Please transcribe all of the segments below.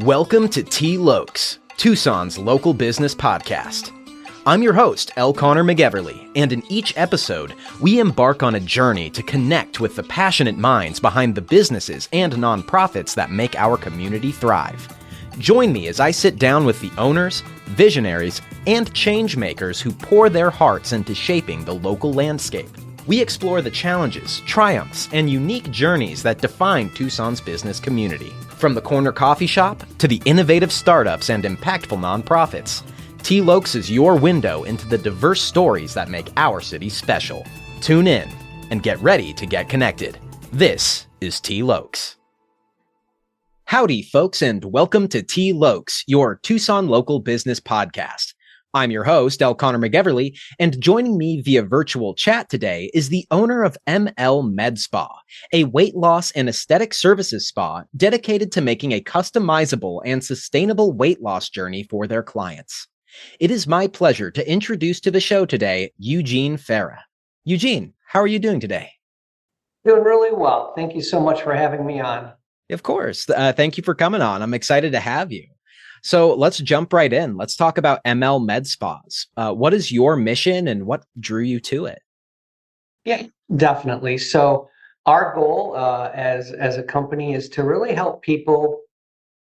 Welcome to T Lokes, Tucson's local business podcast. I'm your host, L. Connor McEverly, and in each episode, we embark on a journey to connect with the passionate minds behind the businesses and nonprofits that make our community thrive. Join me as I sit down with the owners, visionaries, and change makers who pour their hearts into shaping the local landscape. We explore the challenges, triumphs, and unique journeys that define Tucson's business community. From the corner coffee shop to the innovative startups and impactful nonprofits, T Lokes is your window into the diverse stories that make our city special. Tune in and get ready to get connected. This is T Lokes. Howdy, folks, and welcome to T Lokes, your Tucson local business podcast. I'm your host, L. Connor McEverly, and joining me via virtual chat today is the owner of ML Med Spa, a weight loss and aesthetic services spa dedicated to making a customizable and sustainable weight loss journey for their clients. It is my pleasure to introduce to the show today, Eugene Fera. Eugene, how are you doing today? Doing really well. Thank you so much for having me on. Of course. Thank you for coming on. I'm excited to have you. So let's jump right in. Let's talk about ML Med Spas. What is your mission and what drew you to it? Yeah, definitely. So our goal as a company is to really help people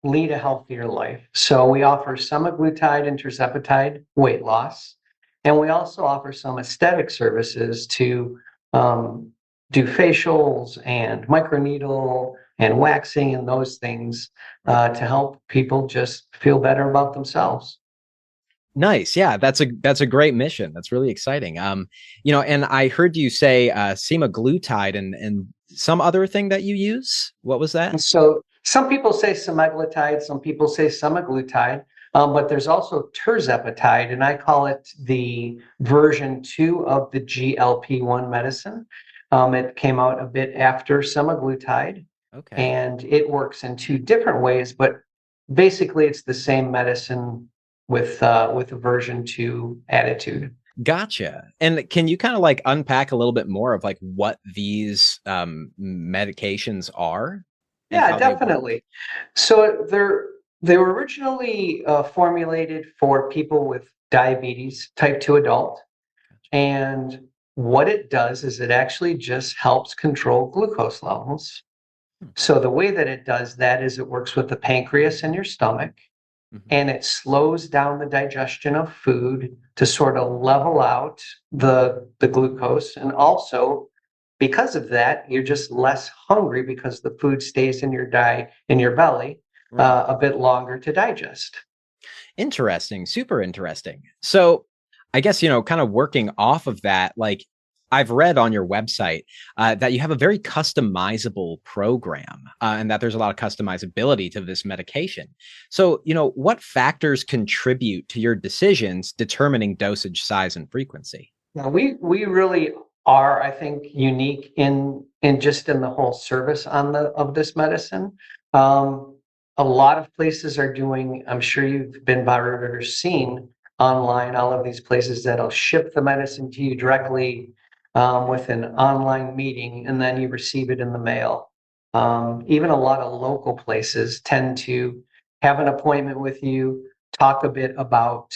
lead a healthier life. So we offer semaglutide and tirzepatide weight loss, and we also offer some aesthetic services to do facials and microneedle and waxing and those things to help people just feel better about themselves. Nice. Yeah, that's a great mission. That's really exciting. And I heard you say semaglutide and some other thing that you use. What was that? And so some people say semaglutide, some people say semaglutide, but there's also tirzepatide, and I call it the version 2 of the GLP-1 medicine. It came out a bit after semaglutide. Okay. And it works in two different ways, but basically it's the same medicine with a version 2 attitude. Gotcha. And can you kind of like unpack a little bit more of like what these medications are? Yeah, definitely. So they were originally formulated for people with diabetes, type 2 adult. And what it does is it actually just helps control glucose levels. So the way that it does that is it works with the pancreas in your stomach, and it slows down the digestion of food to sort of level out the glucose. And also, because of that, you're just less hungry because the food stays in your belly a bit longer to digest. Interesting. Super interesting. So I guess, kind of working off of that, like I've read on your website that you have a very customizable program and that there's a lot of customizability to this medication. So, what factors contribute to your decisions determining dosage, size, and frequency? Now, we really are, I think, unique in the whole service of this medicine. A lot of places are doing, I'm sure you've been borrowed or seen online, all of these places that'll ship the medicine to you directly with an online meeting, and then you receive it in the mail. Even a lot of local places tend to have an appointment with you, talk a bit about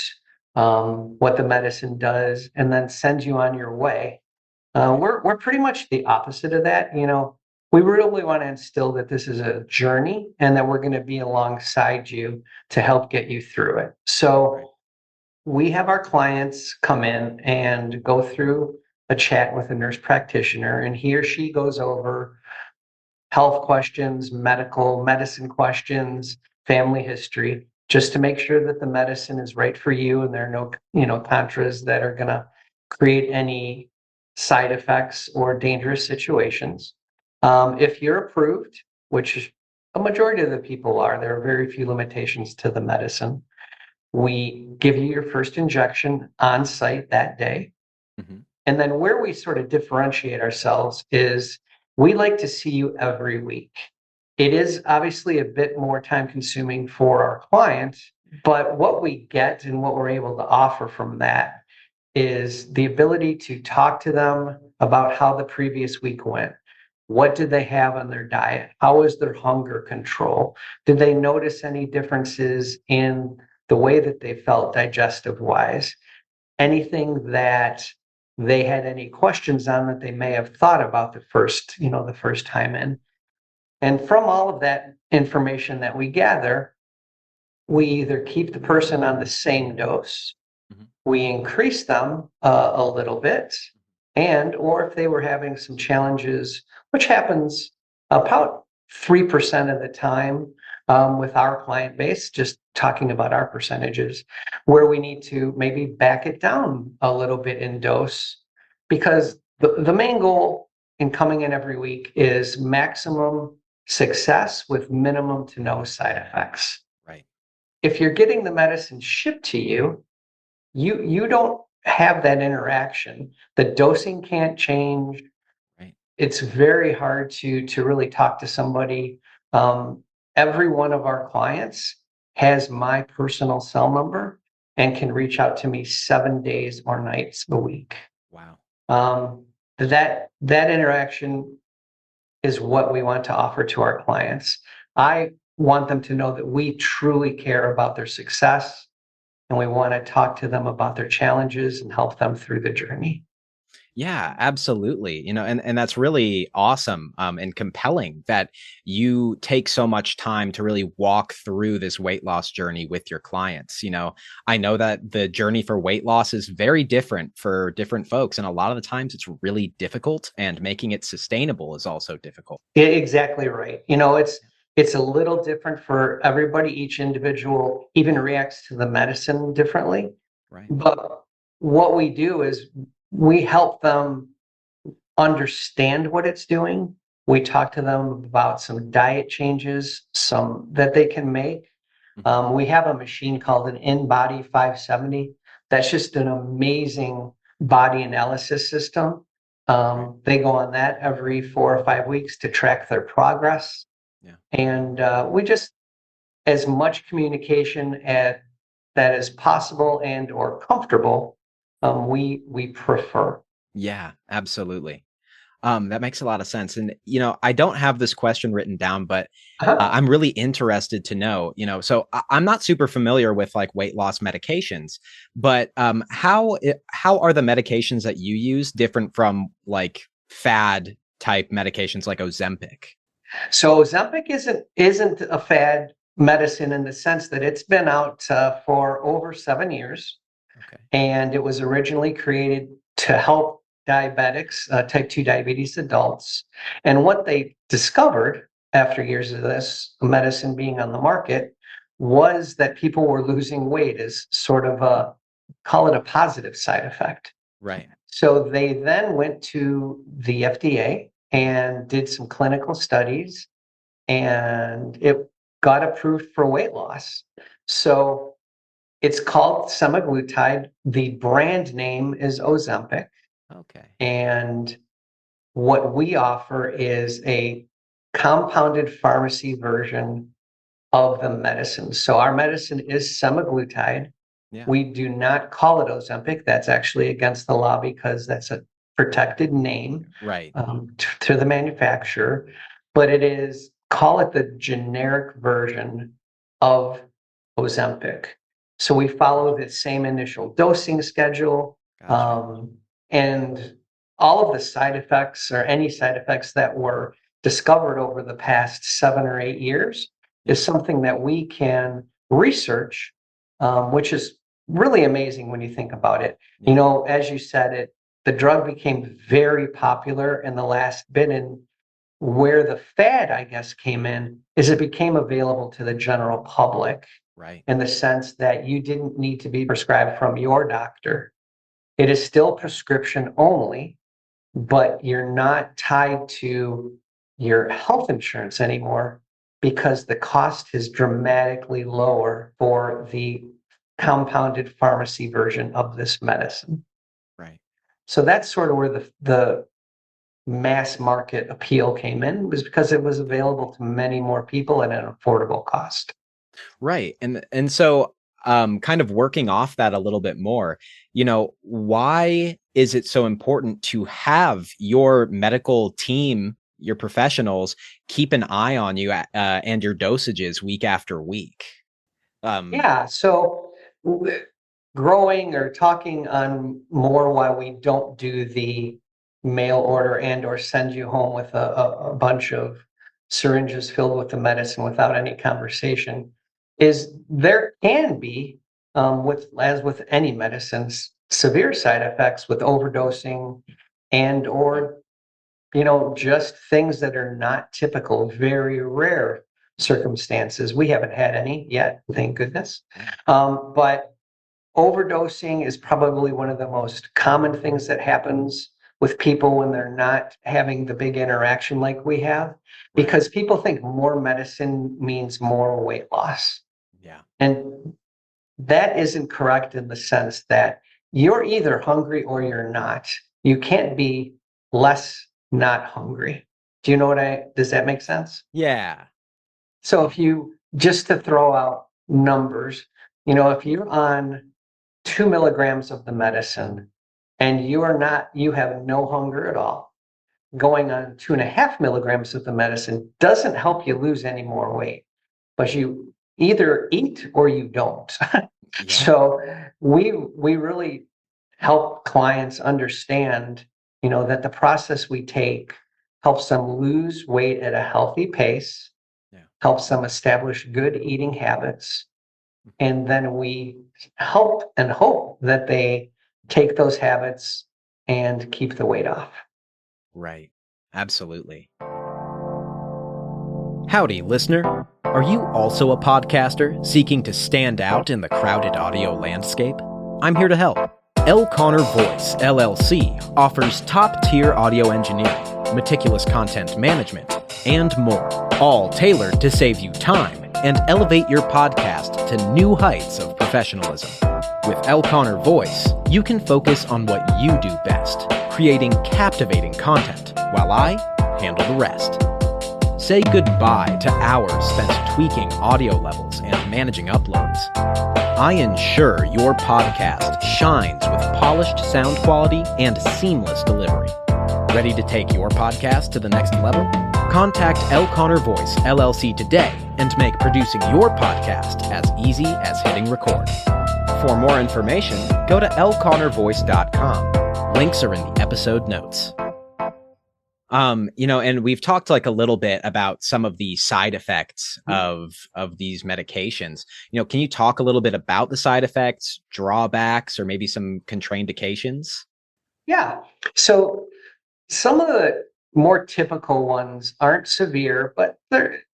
what the medicine does, and then send you on your way. We're pretty much the opposite of that. We really want to instill that this is a journey and that we're going to be alongside you to help get you through it. So we have our clients come in and go through a chat with a nurse practitioner, and he or she goes over health questions, medicine questions, family history, just to make sure that the medicine is right for you and there are no contras that are going to create any side effects or dangerous situations. If you're approved, which a majority of the people are, there are very few limitations to the medicine. We give you your first injection on site that day. And then where we sort of differentiate ourselves is we like to see you every week. It is obviously a bit more time consuming for our client, but what we get and what we're able to offer from that is the ability to talk to them about how the previous week went. What did they have on their diet? How was their hunger control? Did they notice any differences in the way that they felt digestive wise? Anything that they had any questions on that they may have thought about the first time in. And from all of that information that we gather, we either keep the person on the same dose, Mhm. we increase them a little bit, and or if they were having some challenges, which happens about 3% of the time with our client base, just talking about our percentages, where we need to maybe back it down a little bit in dose, because the main goal in coming in every week is maximum success with minimum to no side effects. Right. If you're getting the medicine shipped to you, you don't have that interaction. The dosing can't change. Right. It's very hard to really talk to somebody. Um, every one of our clients has my personal cell number and can reach out to me 7 days or nights a week. Wow. Um, that interaction is what we want to offer to our clients. I want them to know that we truly care about their success and we want to talk to them about their challenges and help them through the journey. Yeah, absolutely. And that's really awesome, and compelling that you take so much time to really walk through this weight loss journey with your clients. I know that the journey for weight loss is very different for different folks, and a lot of the times it's really difficult, and making it sustainable is also difficult. Exactly right. It's a little different for everybody. Each individual even reacts to the medicine differently. Right. But what we do is we help them understand what it's doing. We talk to them about some diet changes, some that they can make. Mhm. We have a machine called an InBody 570. That's just an amazing body analysis system. Right. They go on that every 4 or 5 weeks to track their progress. Yeah. And we just, as much communication that is possible and or comfortable, we prefer. Yeah, absolutely. That makes a lot of sense. And, I don't have this question written down, but Uh-huh. I'm really interested to know, so I'm not super familiar with like weight loss medications, but how are the medications that you use different from like fad type medications like Ozempic? So Ozempic isn't a fad medicine in the sense that it's been out for over 7 years, Okay. and it was originally created to help diabetics, type 2 diabetes adults. And what they discovered after years of this medicine being on the market was that people were losing weight as sort of call it a positive side effect. Right. So they then went to the FDA and did some clinical studies, and it got approved for weight loss. So it's called semaglutide. The brand name is Ozempic. Okay. And what we offer is a compounded pharmacy version of the medicine. So our medicine is semaglutide. Yeah. We do not call it Ozempic. That's actually against the law because that's a protected name Right. to the manufacturer. But it is, call it the generic version of Ozempic. So we follow the same initial dosing schedule, Gotcha. um, and all of the side effects or any side effects that were discovered over the past 7 or 8 years Yeah. is something that we can research, which is really amazing when you think about it. Yeah. As you said, the drug became very popular in the last bit, and where the fad, I guess, came in is it became available to the general public Right. in the sense that you didn't need to be prescribed from your doctor. It is still prescription only, but you're not tied to your health insurance anymore because the cost is dramatically lower for the compounded pharmacy version of this medicine. Right. So that's sort of where the mass market appeal came in, was because it was available to many more people at an affordable cost. Right. And so kind of working off that a little bit more, why is it so important to have your medical team, your professionals keep an eye on you and your dosages week after week? Yeah, so growing or talking on more why we don't do the mail order and or send you home with a bunch of syringes filled with the medicine without any conversation is there can be with as with any medicines severe side effects with overdosing and or just things that are not typical, very rare circumstances. We haven't had any yet, thank goodness. But overdosing is probably one of the most common things that happens with people when they're not having the big interaction like we have, because people think more medicine means more weight loss. Yeah. And that isn't correct in the sense that you're either hungry or you're not. You can't be less not hungry. Do you know does that make sense? Yeah. So if you, just to throw out numbers, if you're on 2 milligrams of the medicine and you have no hunger at all, going on 2.5 milligrams of the medicine doesn't help you lose any more weight, but you either eat or you don't. Yeah. So we really help clients understand, that the process we take helps them lose weight at a healthy pace, helps them establish good eating habits, and then we help and hope that they take those habits and keep the weight off. Right. Absolutely. Howdy, listener. Are you also a podcaster seeking to stand out in the crowded audio landscape? I'm here to help. L. Connor Voice, LLC offers top-tier audio engineering, meticulous content management, and more, all tailored to save you time and elevate your podcast to new heights of professionalism. With L. Connor Voice, you can focus on what you do best, creating captivating content, while I handle the rest. Say goodbye to hours spent tweaking audio levels and managing uploads. I ensure your podcast shines with polished sound quality and seamless delivery. Ready to take your podcast to the next level? Contact L. Connor Voice, LLC today and make producing your podcast as easy as hitting record. For more information, go to lconnorvoice.com. Links are in the episode notes. And we've talked like a little bit about some of the side effects of these medications. Can you talk a little bit about the side effects, drawbacks, or maybe some contraindications? Yeah. So some of the more typical ones aren't severe, but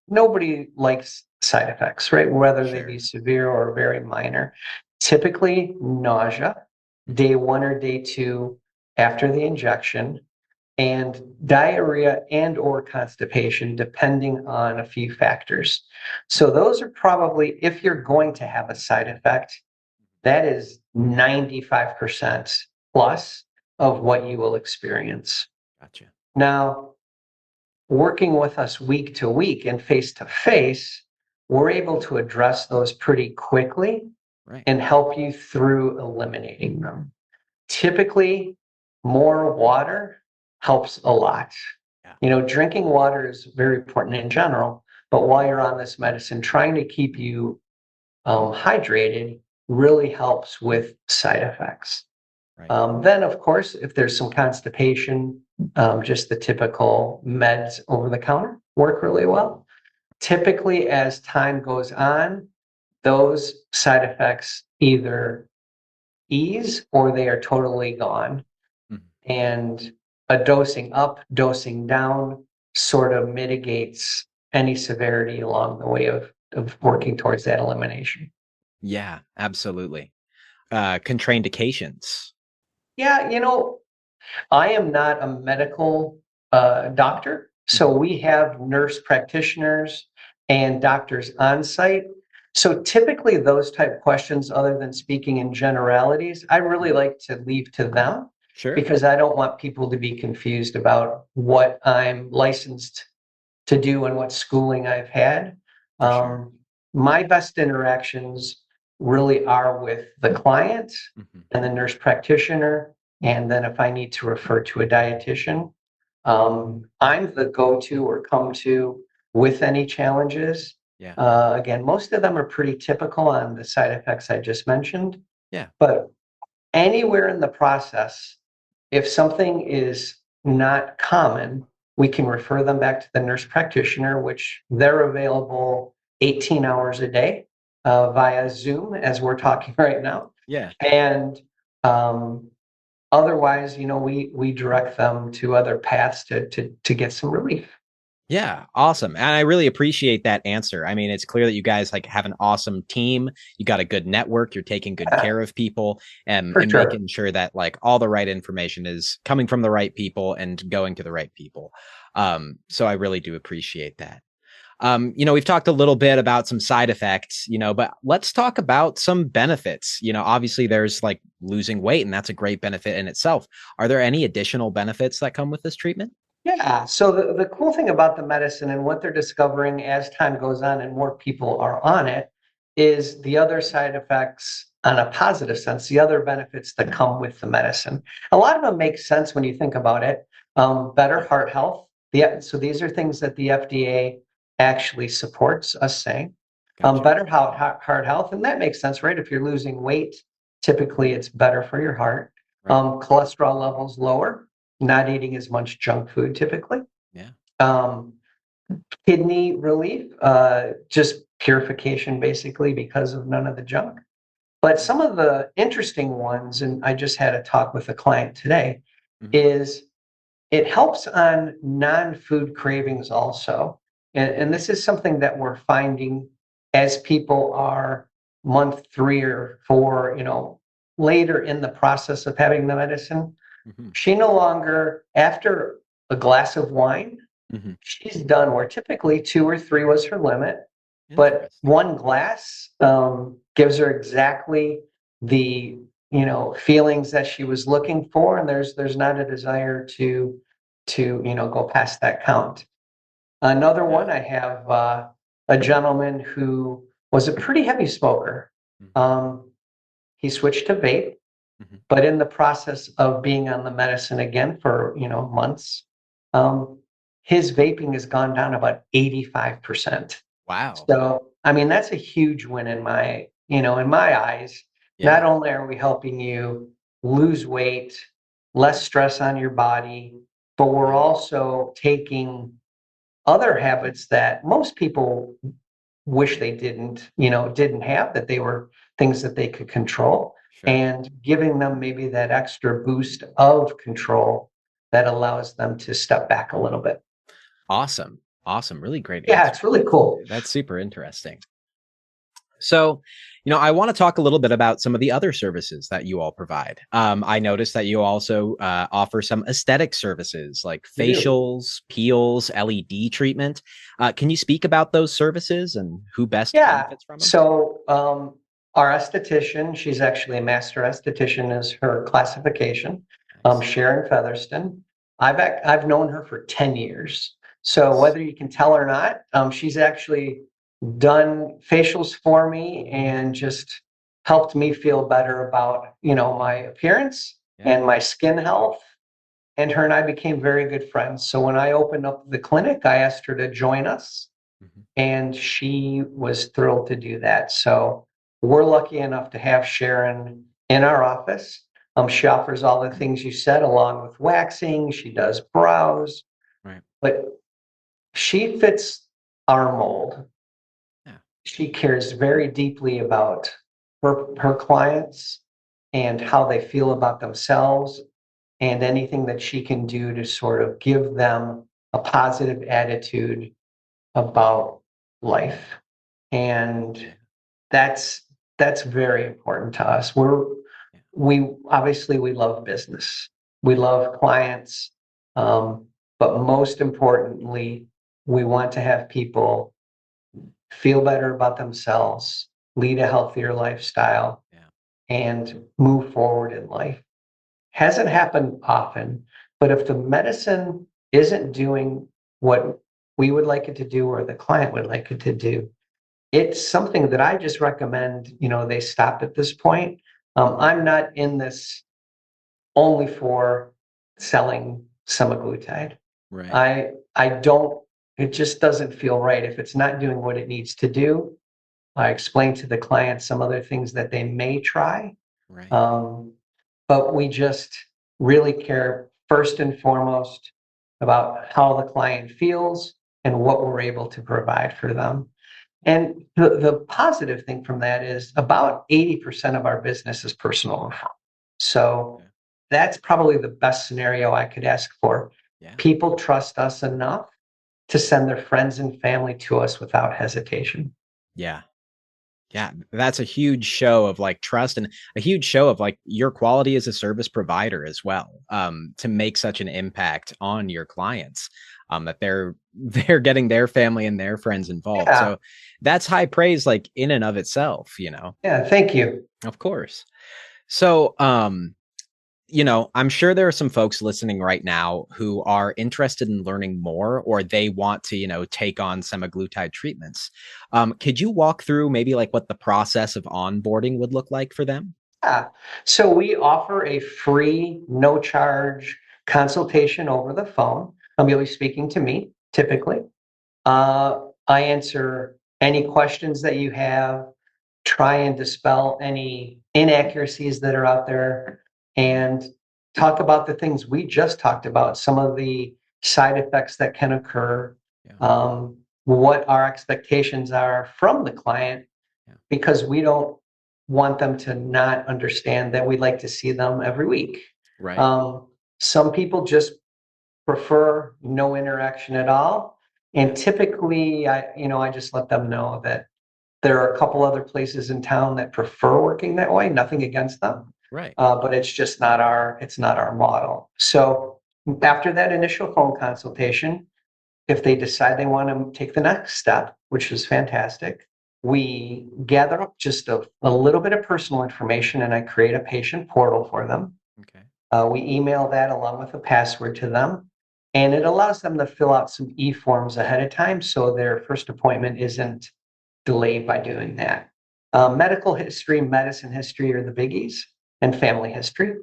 nobody likes side effects, right? Whether they be severe or very minor. Typically nausea, day 1 or day 2 after the injection, and diarrhea and or constipation, depending on a few factors. So those are probably, if you're going to have a side effect, that is 95% plus of what you will experience. Gotcha. Now, working with us week to week and face to face, we're able to address those pretty quickly and help you through eliminating them. Typically, more water helps a lot. Drinking water is very important in general, but while you're on this medicine, trying to keep you hydrated really helps with side effects. Then, of course, if there's some constipation, just the typical meds over the counter work really well. Typically, as time goes on, those side effects either ease or they are totally gone. And a dosing up, dosing down sort of mitigates any severity along the way of working towards that elimination. Yeah, absolutely. Contraindications. Yeah, I am not a medical doctor, so we have nurse practitioners and doctors on site. So typically those type questions, other than speaking in generalities, I really like to leave to them. Sure. Because I don't want people to be confused about what I'm licensed to do and what schooling I've had. Sure. My best interactions really are with the client and the nurse practitioner. And then if I need to refer to a dietitian, I'm the go-to or come to with any challenges. Yeah. Again, most of them are pretty typical on the side effects I just mentioned, Yeah. but anywhere in the process, if something is not common, we can refer them back to the nurse practitioner, which they're available 18 hours a day via Zoom as we're talking right now. Yeah. And um, otherwise, we direct them to other paths to get some relief. Yeah, awesome. And I really appreciate that answer. I mean, it's clear that you guys like have an awesome team. You got a good network. You're taking good Yeah, care of people for and sure. making sure that like all the right information is coming from the right people and going to the right people. So I really do appreciate that. We've talked a little bit about some side effects, but let's talk about some benefits. Obviously there's like losing weight, and that's a great benefit in itself. Are there any additional benefits that come with this treatment? Yeah. So the cool thing about the medicine and what they're discovering as time goes on and more people are on it is the other side effects on a positive sense, the other benefits that come with the medicine. A lot of them make sense when you think about it. Better heart health. So these are things that the FDA actually supports us saying. Gotcha. Better heart health. And that makes sense, right? If you're losing weight, typically it's better for your heart. Right. Cholesterol levels lower, not eating as much junk food typically. Yeah. Um, Kidney relief, just purification basically because of none of the junk. But some of the interesting ones, and I just had a talk with a client today, Mhm. is it helps on non-food cravings also. And this is something that we're finding as people are month 3 or 4, later in the process of having the medicine. Mhm. She no longer, after a glass of wine, Mhm. she's done where typically 2 or 3 was her limit, but Interesting. one glass gives her exactly the feelings that she was looking for, and there's not a desire to go past that count. Another Yeah. one, I have a gentleman who was a pretty heavy smoker. Mhm. Um, he switched to vape, Mhm. but in the process of being on the medicine again for, months, um, his vaping has gone down about 85%. Wow. So, I mean, that's a huge win in my eyes. Not Yeah. only are we helping you lose weight, less stress on your body, but we're Yeah. also taking other habits that most people wish they didn't have, that they were things that they could control, Sure. and giving them maybe that extra boost of control that allows them to step back a little bit. Awesome. Awesome. Really great Yeah, answer. it's really cool. That's super interesting. So, I want to talk a little bit about some of the other services that you all provide. I noticed that you also offer some aesthetic services like We do. facials, peels, LED treatment. Can you speak about those services and who best Yeah. benefits from them? So, our esthetician, she's actually a master esthetician, is her classification. Nice. Sharon Featherston. I've known her for 10 years. So Nice. whether you can tell or not, she's actually done facials for me and just helped me feel better about, my appearance Yeah. and my skin health. And her and I became very good friends. So when I opened up the clinic, I asked her to join us, Mhm. and she was thrilled to do that. So we're lucky enough to have Sharon in our office. She offers all the things you said, along with waxing. She does brows, Right. but she fits our mold. Yeah. She cares very deeply about her clients and how they feel about themselves, and anything that she can do to sort of give them a positive attitude about life. And Yeah. that's that's very important to us. We obviously we love business. We Yeah. love clients. But most importantly, we want to have people feel better about themselves, lead a healthier lifestyle, Yeah. and move forward in life. Hasn't happened often, but if the medicine isn't doing what we would like it to do or the client would like it to do, it's something that I just recommend, they stop at this point. I'm not in this only for selling semaglutide. Right. I don't, it just doesn't feel right. If it's not doing what it needs to do, I explain to the client some other things that they may try. Right. Um, but we just really care first and foremost about how the client feels and what we're able to provide for them. And the positive thing from that is about 80% of our business is personal referral. So Okay. that's probably the best scenario I could ask for. Yeah. People trust us enough to send their friends and family to us without hesitation. Yeah. Yeah, that's a huge show of, like, trust and a huge show of, like, your quality as a service provider as well, to make such an impact on your clients, that they're they're getting their family and their friends involved, Yeah, so that's high praise, like, in and of itself, you know? yeah, thank you. Of course. So, I'm sure there are some folks listening right now who are interested in learning more or they want to, take on semaglutide treatments. Could you walk through maybe like what the process of onboarding would look like for them? Yeah. So we offer a free, no charge consultation over the phone. You'll be speaking to me typically. I answer any questions that you have, try and dispel any inaccuracies that are out there, and talk about the things we just talked about, some of the side effects that can occur, Yeah. what our expectations are from the client, Yeah. because we don't want them to not understand that we like to see them every week. Right. Um, some people just prefer no interaction at all. Yeah. And typically, I just let them know that there are a couple other places in town that prefer working that way. Nothing against them, Right. but it's not our model. So after that initial phone consultation, if they decide they want to take the next step, which is fantastic, we gather up just a little bit of personal information and I create a patient portal for them. Okay. We email that along with a password to them, and it allows them to fill out some e-forms ahead of time so their first appointment isn't delayed by doing that. Medical history, medicine history are the biggies, and family history.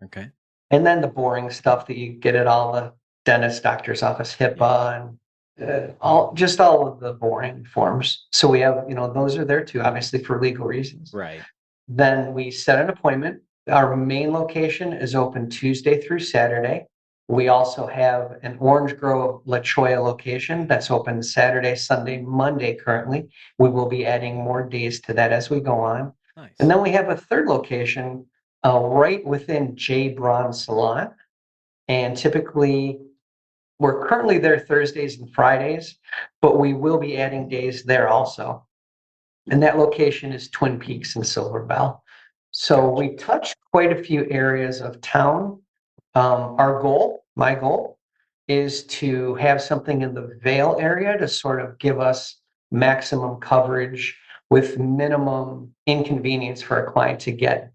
Okay. And then the boring stuff that you get at all the dentist, doctor's office, Yeah. HIPAA, and all of the boring forms. So we have, those are there too, obviously for legal reasons. Right. Then we set an appointment. Our main location is open Tuesday through Saturday. We also have an Orange Grove La Choya location that's open Saturday, Sunday, Monday currently. We will be adding more days to that as we go on. And Nice. then we have a third location right within J. Braun Salon. And typically, we're currently there Thursdays and Fridays, but we will be adding days there also. And that location is Twin Peaks and Silver Bell. So Gotcha. we touch quite a few areas of town. My goal, is to have something in the Vale area to sort of give us maximum coverage with minimum inconvenience for a client to get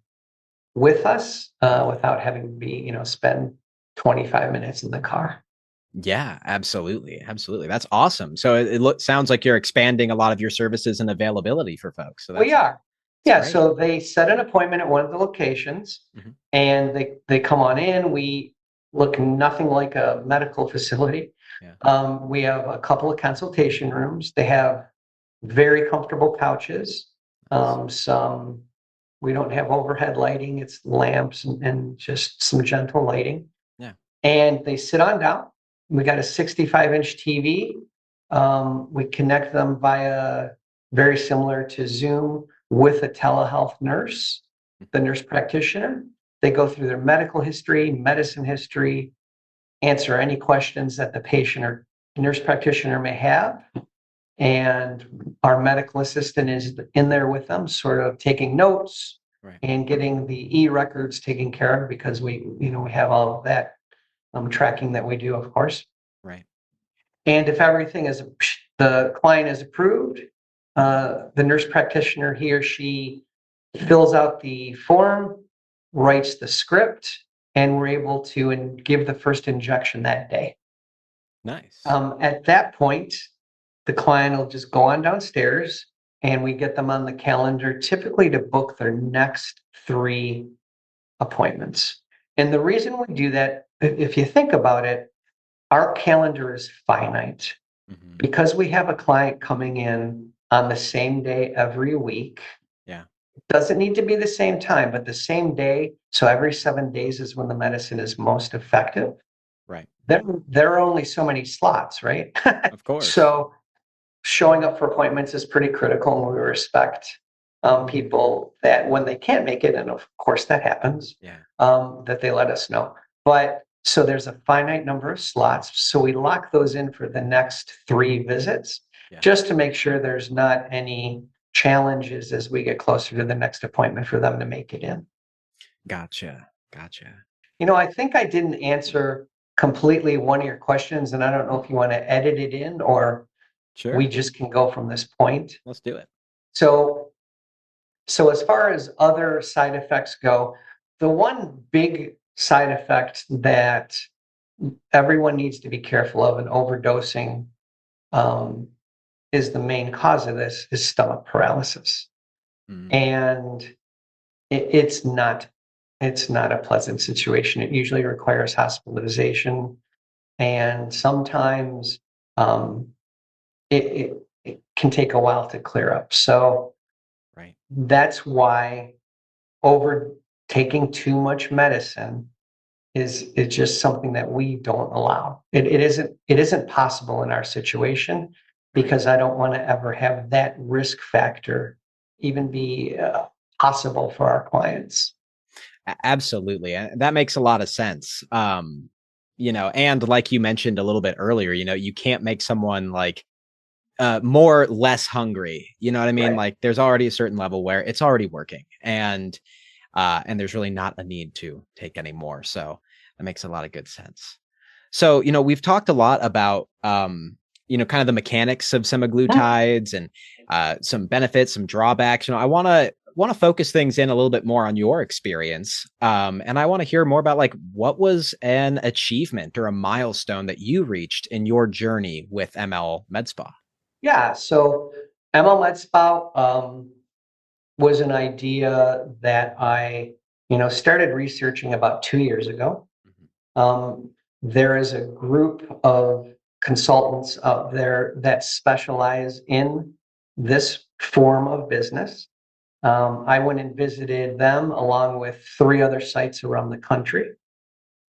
with us without having to spend 25 minutes in the car. Yeah, absolutely. Absolutely. That's awesome. So it sounds like you're expanding a lot of your services and availability for folks. So We that's are. it's Yeah, great. so they set an appointment at one of the locations Mhm. and they come on in. We look nothing like a medical facility. Yeah. We have a couple of consultation rooms. They have very comfortable couches. Nice. Some we don't have overhead lighting, it's lamps and just some gentle lighting. Yeah. And they sit on down. We got a 65-inch TV. We connect them via very similar to Zoom with a telehealth nurse, the nurse practitioner. They go through their medical history, medicine history, answer any questions that the patient or nurse practitioner may have. And our medical assistant is in there with them, sort of taking notes Right. and getting the e-records taken care of because we have all of that tracking that we do, of course. Right. And if everything is, the client is approved, the nurse practitioner, he or she fills out the form, writes the script, and we're able to give the first injection that day. Nice. At that point, the client will just go on downstairs and we get them on the calendar, typically to book their next 3 appointments. And the reason we do that, if you think about it, our calendar is finite. Hmm. Because we have a client coming in on the same day every week. Yeah. Doesn't need to be the same time, but the same day. So every 7 days is when the medicine is most effective. Right. There are only so many slots, right? Of course. So showing up for appointments is pretty critical, and we respect people that when they can't make it, and of course that happens, Yeah. that they let us know. But so there's a finite number of slots, so we lock those in for the next 3 visits, Yeah. just to make sure there's not any challenges as we get closer to the next appointment for them to make it in. Gotcha. Gotcha. I think I didn't answer completely one of your questions, and I don't know if you want to edit it in or we Sure. just can go from this point. Let's do it. So, so as far as other side effects go, the one big side effect that everyone needs to be careful of, and overdosing um, is the main cause of this, is stomach paralysis. Mm. And it's not a pleasant situation. It usually requires hospitalization, and sometimes um, it can take a while to clear up. So Right. that's why over taking too much medicine is just something that we don't allow. It isn't possible in our situation, Right. because I don't want to ever have that risk factor even be possible for our clients. Absolutely. That makes a lot of sense. And like you mentioned a little bit earlier, you can't make someone like more less hungry. You know what I mean? Right. Like there's already a certain level where it's already working and there's really not a need to take any more. So that makes a lot of good sense. So, we've talked a lot about kind of the mechanics of semaglutides and some benefits, some drawbacks. I want to focus things in a little bit more on your experience. And I want to hear more about like what was an achievement or a milestone that you reached in your journey with ML MedSpa. Yeah. So ML Spout was an idea that I started researching about 2 years ago. Mhm. Um, there is a group of consultants out there that specialize in this form of business. I went and visited them along with 3 other sites around the country,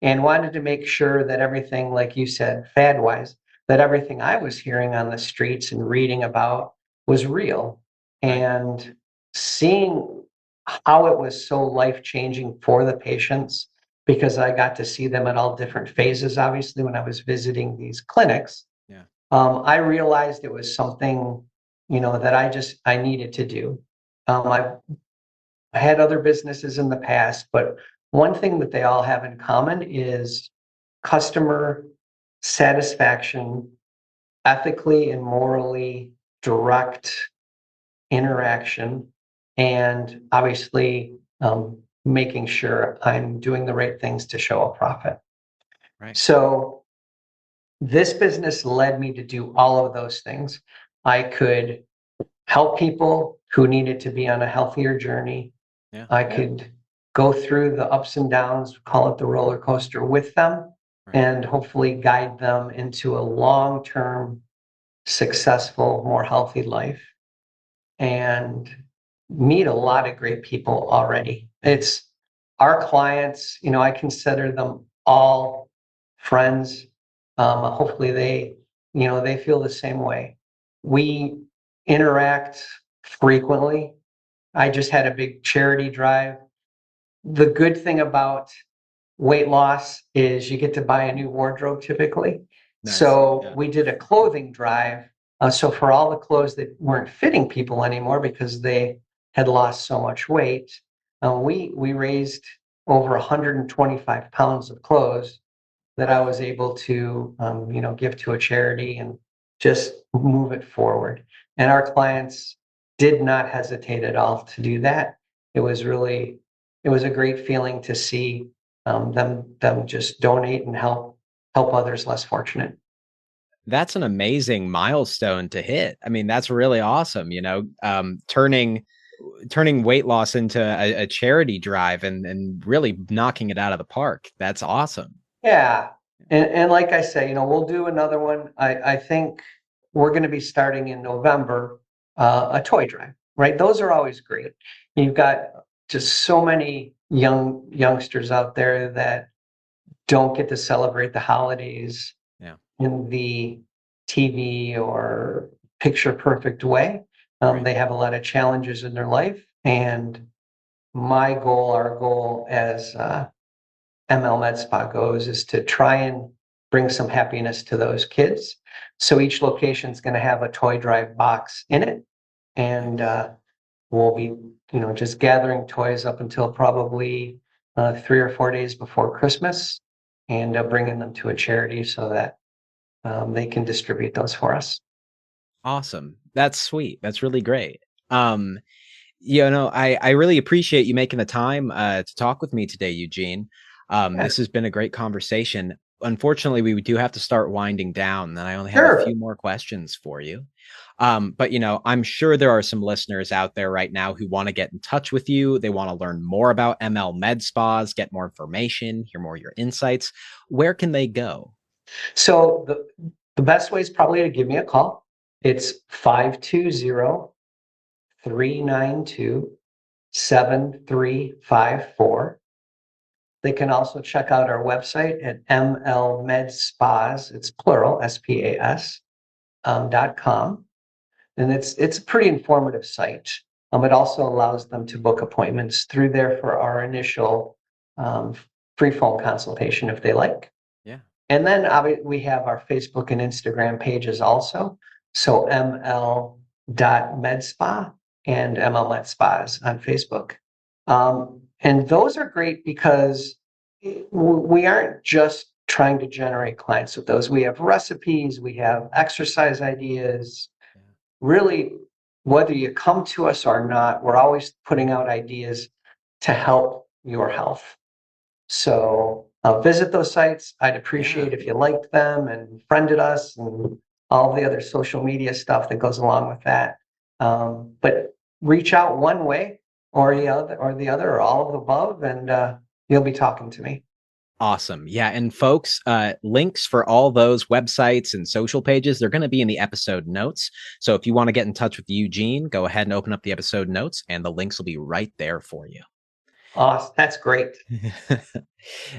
and wanted to make sure that everything, like you said, fad wise, that everything I was hearing on the streets and reading about was real. Right. And seeing how it was so life changing for the patients, because I got to see them at all different phases, obviously, when I was visiting these clinics. Yeah. I realized it was something, that I needed to do. I had other businesses in the past, but one thing that they all have in common is customer satisfaction, ethically and morally direct interaction, and obviously making sure I'm doing the right things to show a profit. Right. So this business led me to do all of those things. I could help people who needed to be on a healthier journey. Yeah. I could go through the ups and downs, call it the roller coaster, with them, Right. and hopefully guide them into a long-term, successful, more healthy life, and meet a lot of great people already. It's our clients, I consider them all friends. Hopefully they feel the same way. We interact frequently. I just had a big charity drive. The good thing about weight loss is you get to buy a new wardrobe typically. Nice. So Yeah. we did a clothing drive. So for all the clothes that weren't fitting people anymore because they had lost so much weight, we raised over 125 pounds of clothes that I was able to give to a charity and just move it forward. And our clients did not hesitate at all to do that. It was a great feeling to see them just donate and help others less fortunate. That's an amazing milestone to hit. I mean, that's really awesome, turning weight loss into a charity drive and really knocking it out of the park. That's awesome. Yeah. And like I say, we'll do another one. I think we're going to be starting in November, a toy drive, right? Those are always great. You've got just so many youngsters out there that don't get to celebrate the holidays Yeah. in the TV or picture perfect way. Right. They have a lot of challenges in their life, and our goal as ML Med Spa goes is to try and bring some happiness to those kids. So each location is going to have a toy drive box in it, and Nice. we'll be, just gathering toys up until probably 3 or 4 days before Christmas, and bringing them to a charity so that they can distribute those for us. Awesome. That's sweet. That's really great. Um, I really appreciate you making the time to talk with me today, Eugene. Yeah, This has been a great conversation. Unfortunately, we do have to start winding down, and I only have a sure. few more questions for you. But I'm sure there are some listeners out there right now who want to get in touch with you. They want to learn more about ML Med Spas, get more information, hear more of your insights. Where can they go? So the best way is probably to give me a call. It's 520-392-7354. They can also check out our website at mlmedspas, it's plural, SPAS, .com. And it's a pretty informative site. It also allows them to book appointments through there for our initial um, free phone consultation if they like. Yeah. And then we have our Facebook and Instagram pages also. So ml.medspa and ML Med Spas on Facebook. And those are great because we aren't just trying to generate clients with those. We have recipes, we have exercise ideas. Yeah. Really, whether you come to us or not, we're always putting out ideas to help your health. So visit those sites. I'd Yeah. appreciate if you liked them and friended us and all the other social media stuff that goes along with that. But reach out one way or the other, or all of the above, and you'll be talking to me. Awesome. Yeah. And folks, links for all those websites and social pages, they're going to be in the episode notes. So if you want to get in touch with Eugene, go ahead and open up the episode notes, and the links will be right there for you. Awesome. That's great.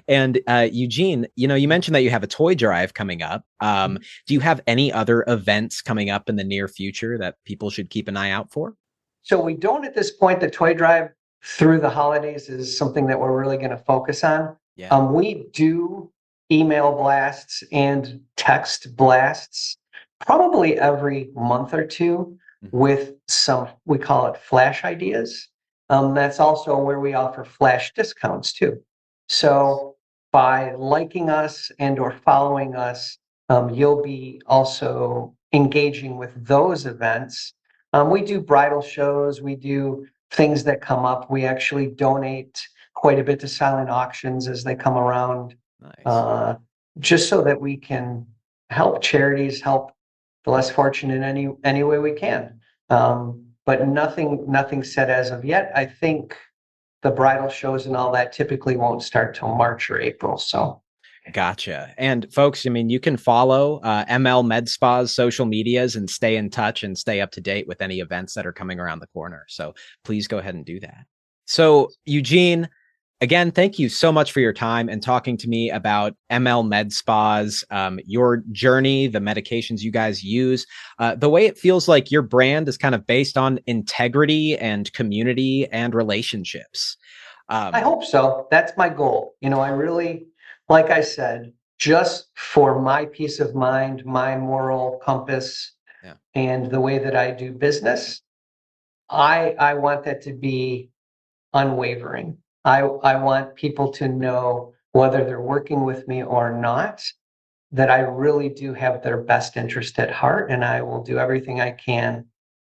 And Eugene, you mentioned that you have a toy drive coming up. Do you have any other events coming up in the near future that people should keep an eye out for? So we don't at this point. The toy drive through the holidays is something that we're really going to focus on. Yeah. We do email blasts and text blasts probably every month or two Mhm. with some, we call it flash ideas. That's also where we offer flash discounts too. Nice. So by liking us and or following us, you'll be also engaging with those events. We do bridal shows. We do things that come up. We actually donate quite a bit to silent auctions as they come around, Nice. uh, just so that we can help charities, help the less fortunate any way we can. But nothing set as of yet. I think the bridal shows and all that typically won't start till March or April. So Gotcha. And folks, you can follow ML Med Spa's social medias and stay in touch and stay up to date with any events that are coming around the corner. So please go ahead and do that. So, Eugene, again, thank you so much for your time and talking to me about ML Med Spa's, your journey, the medications you guys use, the way it feels like your brand is kind of based on integrity and community and relationships. I Um, hope so. That's my goal. I really, like I said, just for my peace of mind, my moral compass, yeah, and the way that I do business, I want that to be unwavering. I want people to know, whether they're working with me or not, that I really do have their best interest at heart, and I will do everything I can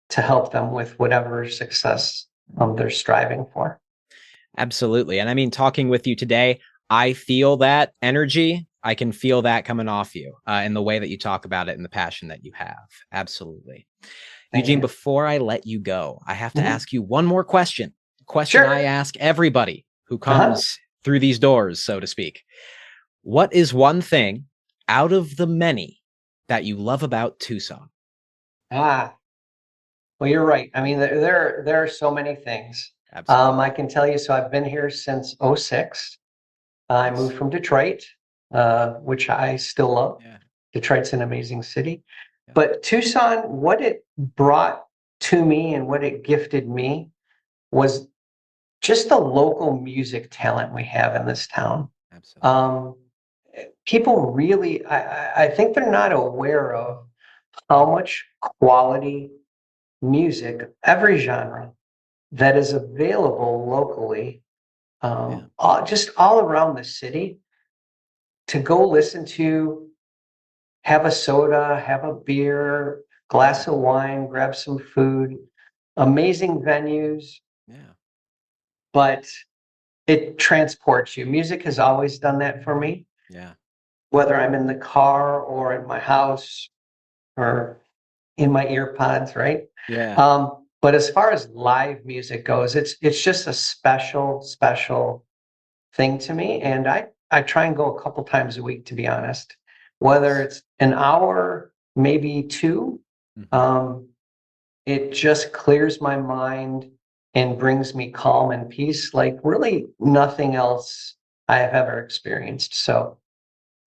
to help them with whatever success they're striving for. absolutely. And I mean, talking with you today, I feel that energy. I can feel that coming off you in the way that you talk about it and the passion that you have. Absolutely. Thank Eugene, you. before I let you go, I have to Mhm. ask you one more question. Question I Sure. ask everybody who Uh-huh. comes through these doors, so to speak. What is one thing out of the many that you love about Tucson? Ah, well, you're right. I mean, there are so many things. Absolutely. I can tell you, so I've been here since '06. I moved Nice. from Detroit, which I still love. Yeah. Detroit's an amazing city. Yeah. But Tucson, what it brought to me and what it gifted me was just the local music talent we have in this town. Absolutely. Um, People really, I think they're not aware of how much quality music, every genre, that is available locally, Yeah. just all around the city to go listen to, have a soda, have a beer, Yeah. glass of wine, grab some food, amazing venues, Yeah. but it transports you. Music has always done that for me, Yeah. whether I'm in the car or in my house or in my ear pods, right? Yeah. But as far as live music goes, it's just a special thing to me, and I try and go a couple times a week, to be honest. Whether Nice. it's an hour, maybe two, Mhm. um, it just clears my mind and brings me calm and peace like really nothing else I have ever experienced. So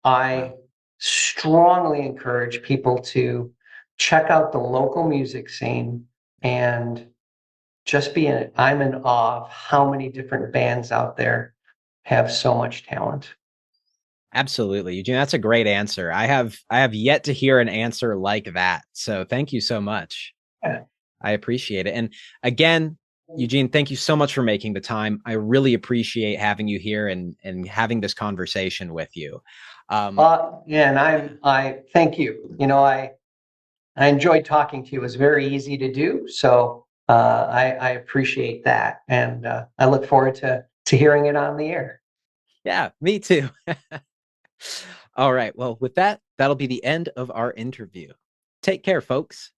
I Wow. strongly encourage people to check out the local music scene Yeah. and just I'm in awe of how many different bands out there have so much talent. Absolutely, Eugene. That's a great answer. I have yet to hear an answer like that. So thank you so much. Yeah. I appreciate it. And again, Eugene, thank you so much for making the time. I really appreciate having you here and having this conversation with you. Yeah, and Yeah. I thank you. I enjoyed talking to you. It was very easy to do, so I appreciate that, and I look forward to hearing it on the air. Yeah, me too. All right. Well, with that, that'll be the end of our interview. Take care, folks.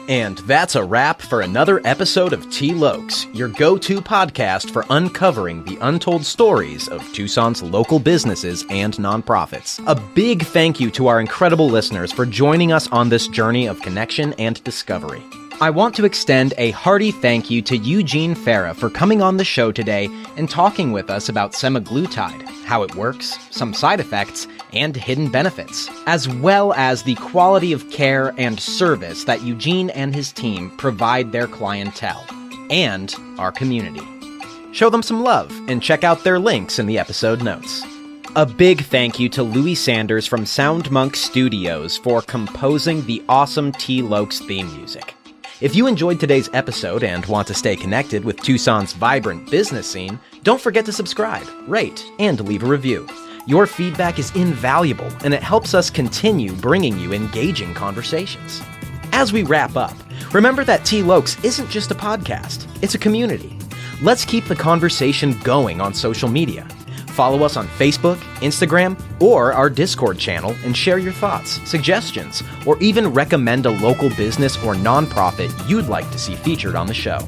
And that's a wrap for another episode of T Lokes, your go-to podcast for uncovering the untold stories of Tucson's local businesses and nonprofits. A big thank you to our incredible listeners for joining us on this journey of connection and discovery. I want to extend a hearty thank you to Eugene Fera for coming on the show today and talking with us about semaglutide, how it works, some side effects, and hidden benefits, as well as the quality of care and service that Eugene and his team provide their clientele and our community. Show them some love and check out their links in the episode notes. A big thank you to Louis Sanders from Soundmonk Studios for composing the awesome T Lokes theme music. If you enjoyed today's episode and want to stay connected with Tucson's vibrant business scene, don't forget to subscribe, rate, and leave a review. Your feedback is invaluable, and it helps us continue bringing you engaging conversations. As we wrap up, remember that T Lokes isn't just a podcast, it's a community. Let's keep the conversation going on social media. Follow us on Facebook, Instagram, or our Discord channel and share your thoughts, suggestions, or even recommend a local business or nonprofit you'd like to see featured on the show.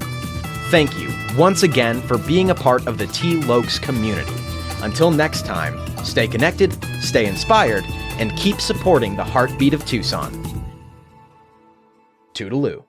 Thank you once again for being a part of the T Lokes community. Until next time, stay connected, stay inspired, and keep supporting the heartbeat of Tucson. Toodaloo.